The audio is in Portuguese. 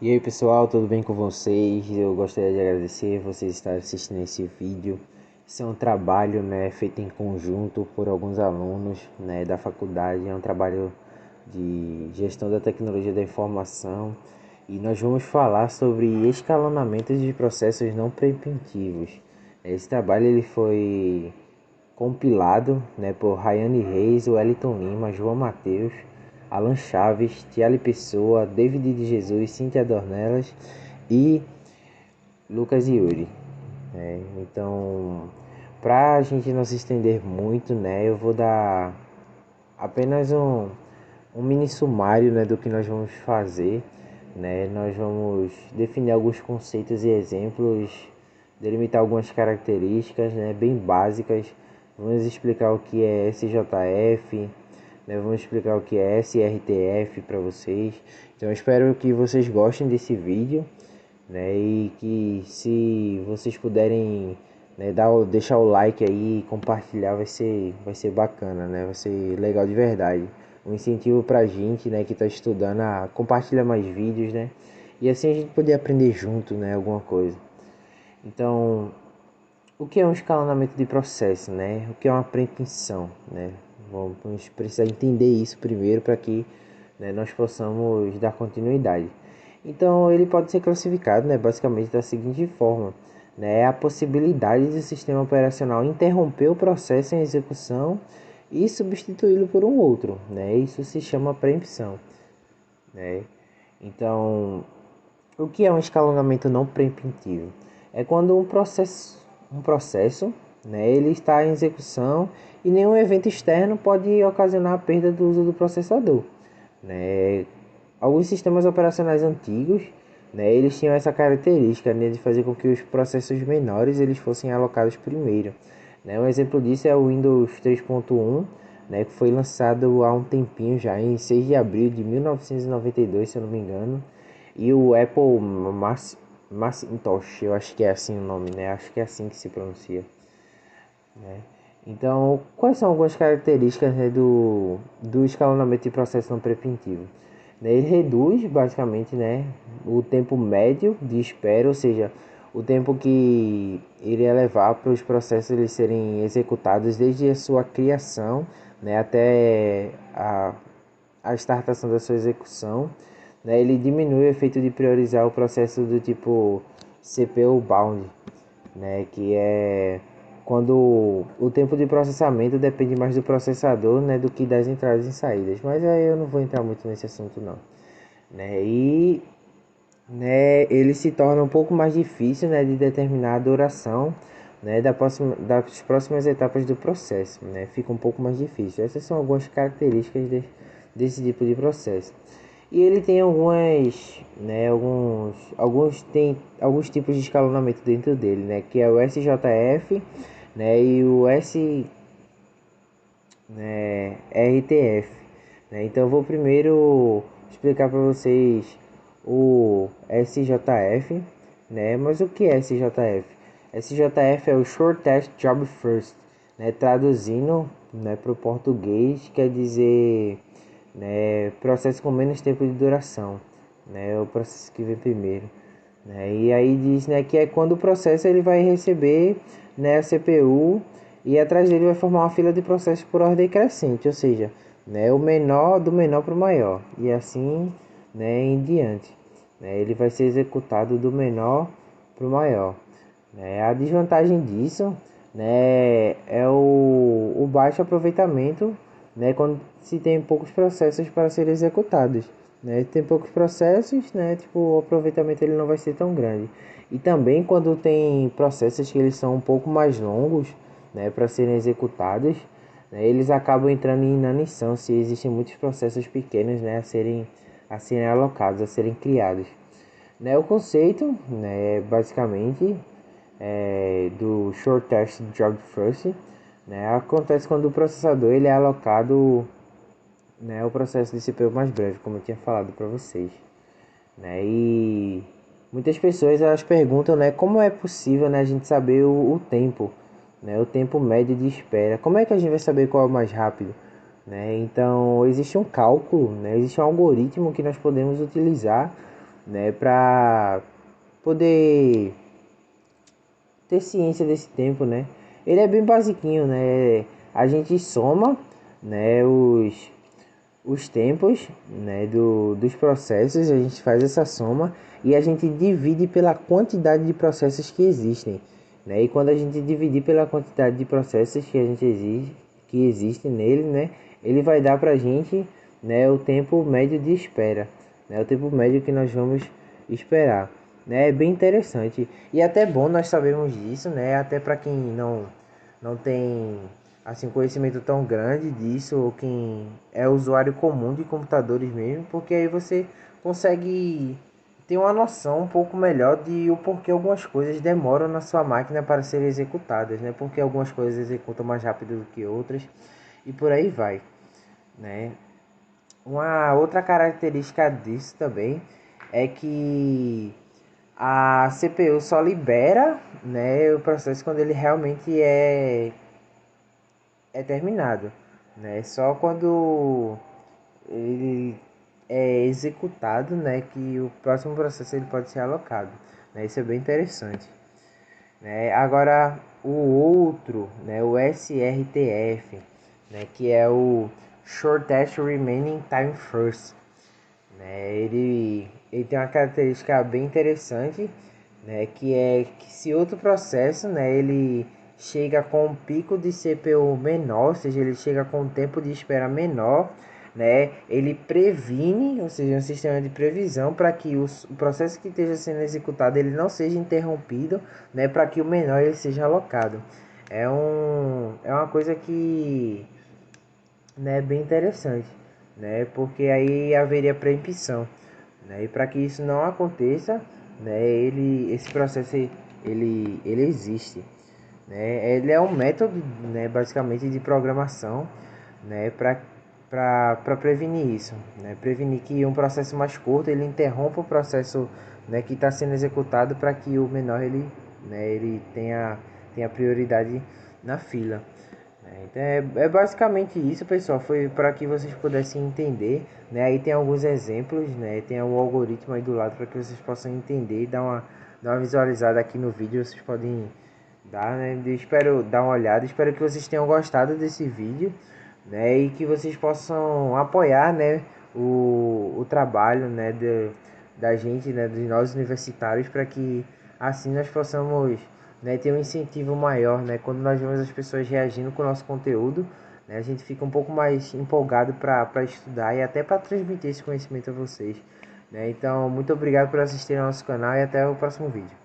E aí pessoal, tudo bem com vocês? Eu gostaria de agradecer vocês estarem assistindo esse vídeo. Esse é um trabalho, feito em conjunto por alguns alunos, da faculdade. É um trabalho de gestão da tecnologia da informação e nós vamos falar sobre escalonamentos de processos não preventivos. Esse trabalho ele foi compilado, por Rayane Reis, Wellington Lima, João Mateus, Alan Chaves, Tiale Pessoa, David de Jesus, Cíntia Dornelas e Lucas Yuri. Então, para a gente não se estender muito, eu vou dar apenas um mini sumário, do que nós vamos fazer. Nós vamos definir alguns conceitos e exemplos, delimitar algumas características, bem básicas. Vamos explicar o que é SJF, vamos explicar o que é SRTF para vocês. Então eu espero que vocês gostem desse vídeo, e que se vocês puderem, deixar o like aí e compartilhar, vai ser bacana, vai ser legal de verdade. Um incentivo pra gente, que está estudando, a compartilhar mais vídeos, e assim a gente poder aprender junto, alguma coisa. Então, o que é um escalonamento de processo, O que é uma pretensão, Vamos precisar entender isso primeiro para que, nós possamos dar continuidade. Então, ele pode ser classificado, basicamente da seguinte forma, a possibilidade do sistema operacional interromper o processo em execução e substituí-lo por um outro, Isso se chama preempção, Então, o que é um escalonamento não preemptivo? É quando um processo, ele está em execução e nenhum evento externo pode ocasionar a perda do uso do processador. Alguns sistemas operacionais antigos, eles tinham essa característica, de fazer com que os processos menores eles fossem alocados primeiro. Um exemplo disso é o Windows 3.1, que foi lançado há um tempinho já, em 6 de abril de 1992, se eu não me engano. E o Apple Macintosh, eu acho que é assim o nome, acho que é assim que se pronuncia. Então, quais são algumas características, do escalonamento de processo não preventivo? Ele reduz basicamente, o tempo médio de espera, ou seja, o tempo que iria levar para os processos eles serem executados desde a sua criação, até a startação da sua execução. Ele diminui o efeito de priorizar o processo do tipo CPU bound, que é quando o tempo de processamento depende mais do processador, do que das entradas e saídas. Mas aí eu não vou entrar muito nesse assunto não. E ele se torna um pouco mais difícil, de determinar a duração, das próximas etapas do processo, fica um pouco mais difícil. Essas são algumas características desse tipo de processo. E ele tem alguns tipos de escalonamento dentro dele, que é o SJF, e o RTF, Então eu vou primeiro explicar para vocês o SJF, Mas o que é SJF? SJF é o Short Test Job First, Traduzindo, para o português quer dizer, processo com menos tempo de duração, o processo que vem primeiro, E aí diz, que é quando o processo ele vai receber, a CPU e atrás dele vai formar uma fila de processos por ordem crescente, ou seja, o menor do menor para o maior e assim, em diante, ele vai ser executado do menor para o maior. A desvantagem disso, é o baixo aproveitamento, quando se tem poucos processos para serem executados. Tem poucos processos, tipo, o aproveitamento ele não vai ser tão grande. E também quando tem processos que eles são um pouco mais longos, para serem executados, eles acabam entrando em inanição se existem muitos processos pequenos, a serem alocados, a serem criados. O conceito, basicamente, do Short Test Job First, acontece quando o processador ele é alocado, o processo de CPU mais breve, como eu tinha falado para vocês, e muitas pessoas elas perguntam, como é possível, a gente saber o tempo, o tempo médio de espera, como é que a gente vai saber qual é o mais rápido, Então existe um cálculo, existe um algoritmo que nós podemos utilizar, né, para poder ter ciência desse tempo, né? Ele é bem basiquinho, né? A gente soma, né, os tempos, né, dos processos, a gente faz essa soma e a gente divide pela quantidade de processos que existem, né? E quando a gente dividir pela quantidade de processos que a gente existe, que existe nele, né, ele vai dar pra gente, né, o tempo médio de espera, né, o tempo médio que nós vamos esperar, né? É bem interessante e até bom nós sabemos disso, né? Até para quem não tem assim conhecimento tão grande disso, ou quem é usuário comum de computadores mesmo, porque aí você consegue ter uma noção um pouco melhor de o porquê algumas coisas demoram na sua máquina para serem executadas, né? Porque algumas coisas executam mais rápido do que outras e por aí vai, né? Uma outra característica disso também é que a CPU só libera, né, o processo quando ele realmente é terminado, né? Só quando ele é executado, né, que o próximo processo ele pode ser alocado, né? Isso é bem interessante, né? Agora o outro, né, o SRTF, né, que é o Shortest Remaining Time First, né? Ele tem uma característica bem interessante, né, que é que se outro processo, né, ele chega com um pico de CPU menor, ou seja, ele chega com um tempo de espera menor, né, ele previne, ou seja, um sistema de previsão para que o processo que esteja sendo executado ele não seja interrompido, né, para que o menor ele seja alocado. É uma coisa que, né, bem interessante, né, porque aí haveria preempção, né, e para que isso não aconteça, né, esse processo ele existe, né, ele é um método, né, basicamente de programação, né, para prevenir isso, né, prevenir que um processo mais curto ele interrompa o processo, né, que está sendo executado para que o menor ele, né, ele tenha prioridade na fila. Então é basicamente isso, pessoal. Foi para que vocês pudessem entender, né? Aí tem alguns exemplos, né? Tem um algoritmo aí do lado para que vocês possam entender e dar uma visualizada aqui no vídeo. Vocês podem dar, né? Eu espero dar uma olhada. Espero que vocês tenham gostado desse vídeo, né? E que vocês possam apoiar, né? O trabalho, né? Da gente, né? Dos nós universitários, para que assim nós possamos, né, ter um incentivo maior, né? Quando nós vemos as pessoas reagindo com o nosso conteúdo, né, a gente fica um pouco mais empolgado para estudar e até para transmitir esse conhecimento a vocês, né? Então, muito obrigado por assistir ao nosso canal e até o próximo vídeo.